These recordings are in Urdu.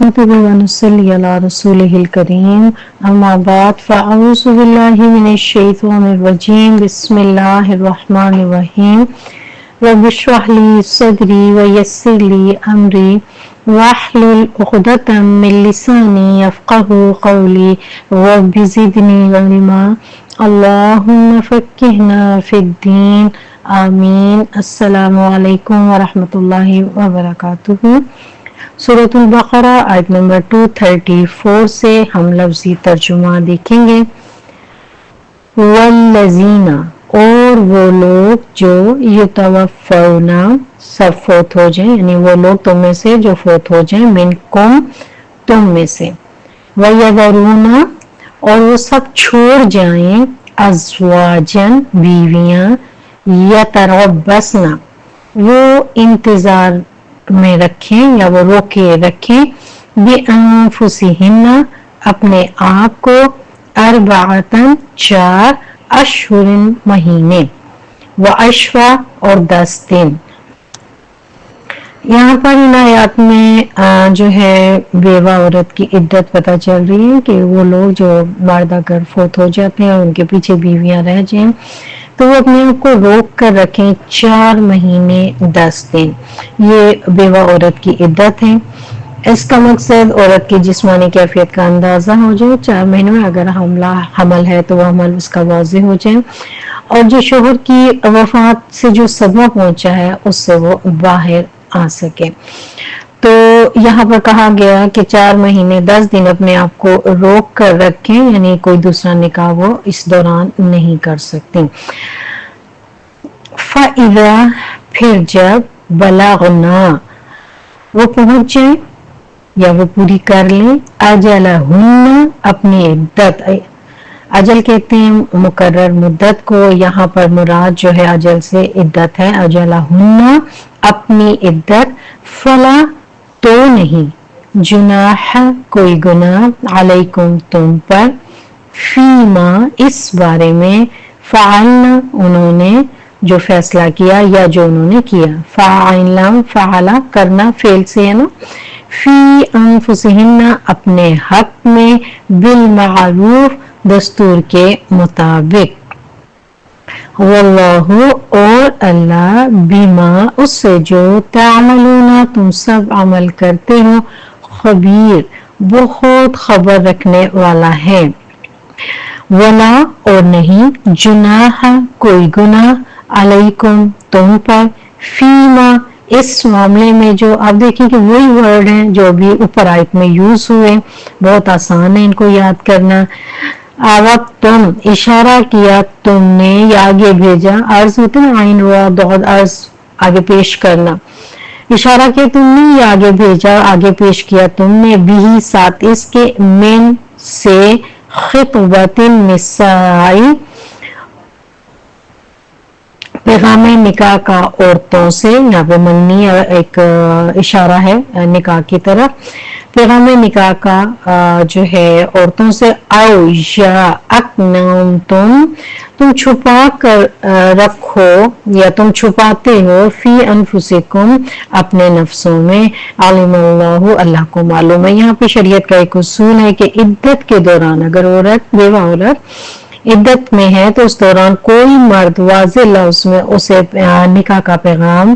نحمده ونصلي على رسوله الكريم أما بعد فأعوذ بالله من الشيطان الرجيم بسم الله الرحمن الرحيم رب اشرح لي صدري ويسر لي أمري واحلل عقدة من لساني يفقهوا قولي رب زدني علما اللهم فقهنا في الدين آمین. السلام علیکم ورحمۃ اللہ وبرکاتہ. سورۃ البقرہ آیت نمبر 234 سے ہم لفظی ترجمہ دیکھیں گے. والذین، اور وہ لوگ جو یتوفون، سب فوت ہو جائیں، یعنی وہ لوگ تم میں سے جو فوت ہو جائیں، منکم، تم میں سے، ویذرون، اور وہ سب چھوڑ جائیں، ازواجن، بیویاں، یتربصن، وہ انتظار میں رکھیں یا وہ روکے رکھیں، بانفسہن، اپنے آپ کو، اربعۃ، 4 اشہر، مہینے، وعشرہ، اور 10 دن. یہاں پر ان آیات میں جو ہے بیوہ عورت کی عدت پتہ چل رہی ہے کہ وہ لوگ جو مرد اگر فوت ہو جاتے ہیں اور ان کے پیچھے بیویاں رہ جائیں تو وہ اپنے آپ کو روک کر رکھیں 4 مہینے 10 دن. یہ بیوہ عورت کی عدت ہے. اس کا مقصد عورت کی جسمانی کیفیت کا اندازہ ہو جائے. 4 مہینوں میں اگر حمل ہے تو وہ حمل اس کا واضح ہو جائے، اور جو شوہر کی وفات سے جو صدمہ پہنچا ہے اس سے وہ باہر آ سکے. تو یہاں پر کہا گیا کہ 4 مہینے 10 دن اپنے آپ کو روک کر رکھیں، یعنی کوئی دوسرا نکاح وہ اس دوران نہیں کر سکتی. فَإِذَا، پھر جب، بلغنا، وہ پہنچ جائیں یا وہ پوری کر لیں، اجلہن، اپنی عدت. اجل کہتے ہیں مقرر مدت کو، یہاں پر مراد جو ہے اجل سے عدت ہے. اجلہن، اپنی عدت، فلا، تو نہیں، جناح، کوئی گناہ، علیکم، تم پر، فیما، اس بارے میں، فعلنا، انہوں نے جو فیصلہ کیا یا جو انہوں نے کیا. فعلنا، فعلا، کرنا، فعل سے ہے نا. فی انفسہن، اپنے حق میں، بالمعروف، دستور کے مطابق. واللہ، اور اللہ، بما، اس سے جو، تعملون، تم سب عمل کرتے ہو، خبیر، بہت خبر رکھنے والا ہے. ولا، اور نہیں، جناح، کوئی گناہ، علیکم، تم پر، فیما، اس معاملے میں جو آپ دیکھیں کہ وہی ورڈ ہیں جو بھی اوپر آیت میں یوز ہوئے، بہت آسان ہے ان کو یاد کرنا. آوت، تم، اشارہ کیا تم نے یا آگے بھیجا، عرض ہوتے نا، عین ہوا بہت، عرض آگے پیش کرنا. اشارہ کیا تم نے یا آگے بھیجا، آگے پیش کیا تم نے، بھی، ساتھ اس کے، من، سے، خطبۃ النساء، پیغام نکاح کا عورتوں سے. یہاں پہ منی ایک اشارہ ہے نکاح کی طرف. پیغام نکاح کا جو ہے عورتوں سے، او یا اکنتم، تم چھپا کر رکھو یا تم چھپاتے ہو، فی انفسکم، اپنے نفسوں میں، علم اللہ، اللہ کو معلوم ہے. یہاں پہ شریعت کا ایک اصول ہے کہ عدت کے دوران اگر عورت، بیوہ عورت عدت میں ہے تو اس دوران کوئی مرد واضح لفظ میں اسے نکاح کا پیغام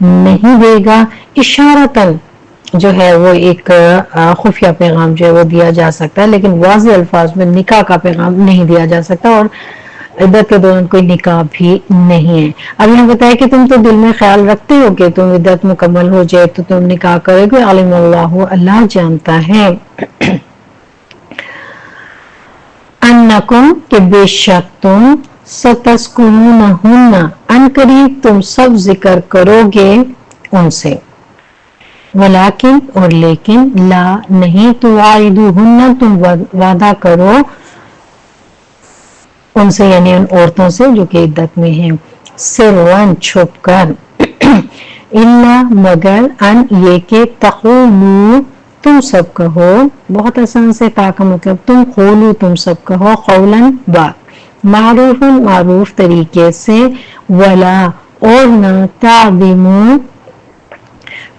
نہیں دے گا. اشارتاً جو ہے وہ ایک خفیہ پیغام جو ہے وہ دیا جا سکتا ہے، لیکن واضح الفاظ میں نکاح کا پیغام نہیں دیا جا سکتا، اور عدت کے دوران کوئی نکاح بھی نہیں ہے. اب یہاں بتایا کہ تم تو دل میں خیال رکھتے ہو کہ تم عدت مکمل ہو جائے تو تم نکاح کرے گے. علم اللہ، اللہ جانتا ہے، انکم، کہ بے شک تم، ستذکرونہن، ان قریب تم سب ذکر کرو گے ان سے. ولیکن، اور لیکن، لا، نہیں، تواعدوہن، تم وعدہ کرو ان سے، یعنی ان عورتوں سے جو کہ عدت میں ہیں، سرًا، چھپ کر، الا، مگر، ان، یہ کہ، تقولوا، تم سب کہو، بہت آسان سے تا کا مطلب تم، قولو، تم سب کہو، قولاً، بات، معروفاً، معروف طریقے سے، ولا، اور نہ، تعظموا،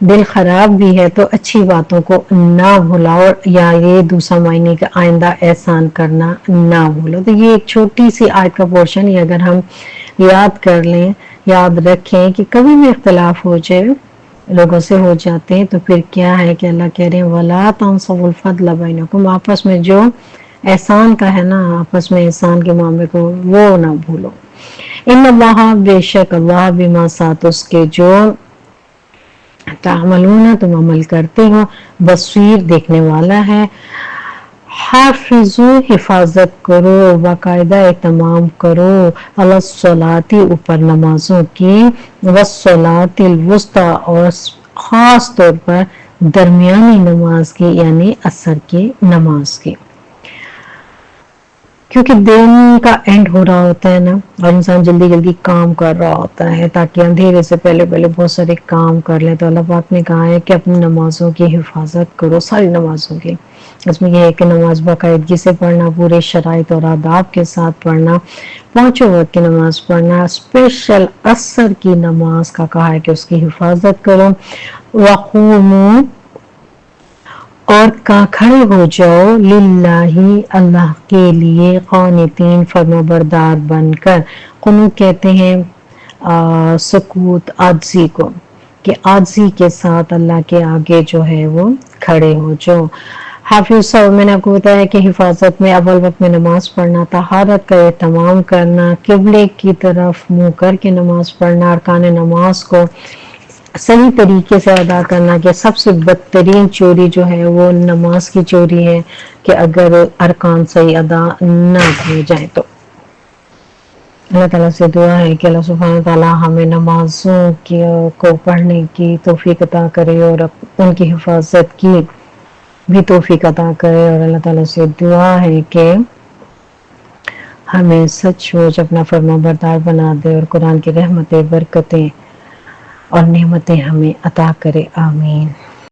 دل خراب بھی ہے تو اچھی باتوں کو نہ بھلاؤ، یا یہ دوسرا معنی کہ آئندہ احسان کرنا نہ بھولو۔ تو یہ ایک چھوٹی سی آیت کا پورشن ہے، اگر ہم یاد کر لیں، یاد رکھیں کہ کبھی بھی اختلاف ہو جائے، لوگوں سے ہو جاتے ہیں، تو پھر کیا ہے کہ اللہ کہہ رہے ہیں وَلَا تَنْسَوُا الْفَضْلَ بَيْنَكُمْ، آپس میں جو احسان کا ہے نا، آپس میں احسان کے معاملے کو وہ نہ بھولو۔ ان اللہ، بے شک اللہ، بما ساتھ اس کے جو تعملون تم عمل کرتے ہو، بصیر دیکھنے والا ہے۔ حافظو، حفاظت کرو، باقاعدہ اہتمام کرو، علی الصلاۃ، اوپر نمازوں کی، والصلاۃ الوسطی، اور خاص طور پر درمیانی نماز کی، یعنی عصر کی نماز کی، کیونکہ دن کا اینڈ ہو رہا ہوتا ہے نا، اور انسان جلدی جلدی کام کر رہا ہوتا ہے تاکہ اندھیرے سے پہلے بہت سارے کام کر لیں۔ تو اللہ پاک نے کہا ہے کہ اپنی نمازوں کی حفاظت کرو، ساری نمازوں کی۔ اس میں یہ ہے کہ نماز باقاعدگی سے پڑھنا، پورے شرائط اور آداب کے ساتھ پڑھنا، پانچوں وقت کی نماز پڑھنا، اسپیشل عصر کی نماز کا کہا ہے کہ اس کی حفاظت کرو۔ وَقُومُوا، اور کھڑے ہو جاؤ، للہ، اللہ کے لیے، قانتین، فرمانبردار بن کر۔ قنوت کہتے ہیں سکوت، عاجزی کو، کہ عاجزی کے ساتھ اللہ کے آگے جو ہے وہ کھڑے ہو جاؤ۔ حافظ صاحب، میں نے آپ کو بتایا کہ حفاظت میں اول وقت میں نماز پڑھنا، طہارت کا اہتمام کرنا، قبلے کی طرف منہ کر کے نماز پڑھنا، ارکان نماز کو صحیح طریقے سے ادا کرنا، کہ سب سے بدترین چوری جو ہے وہ نماز کی چوری ہے، کہ اگر ارکان صحیح ادا نہ کیے جائیں تو۔ اللہ تعالیٰ سے دعا ہے کہ اللہ سبحانہ تعالیٰ ہمیں نمازوں کو پڑھنے کی توفیق عطا کرے، اور ان کی حفاظت کی بھی توفیق عطا کرے، اور اللہ تعالیٰ سے دعا ہے کہ ہمیں سچ مچ اپنا فرما بردار بنا دے، اور قرآن کی رحمتیں، برکتیں اور نعمتیں ہمیں عطا کرے، آمین۔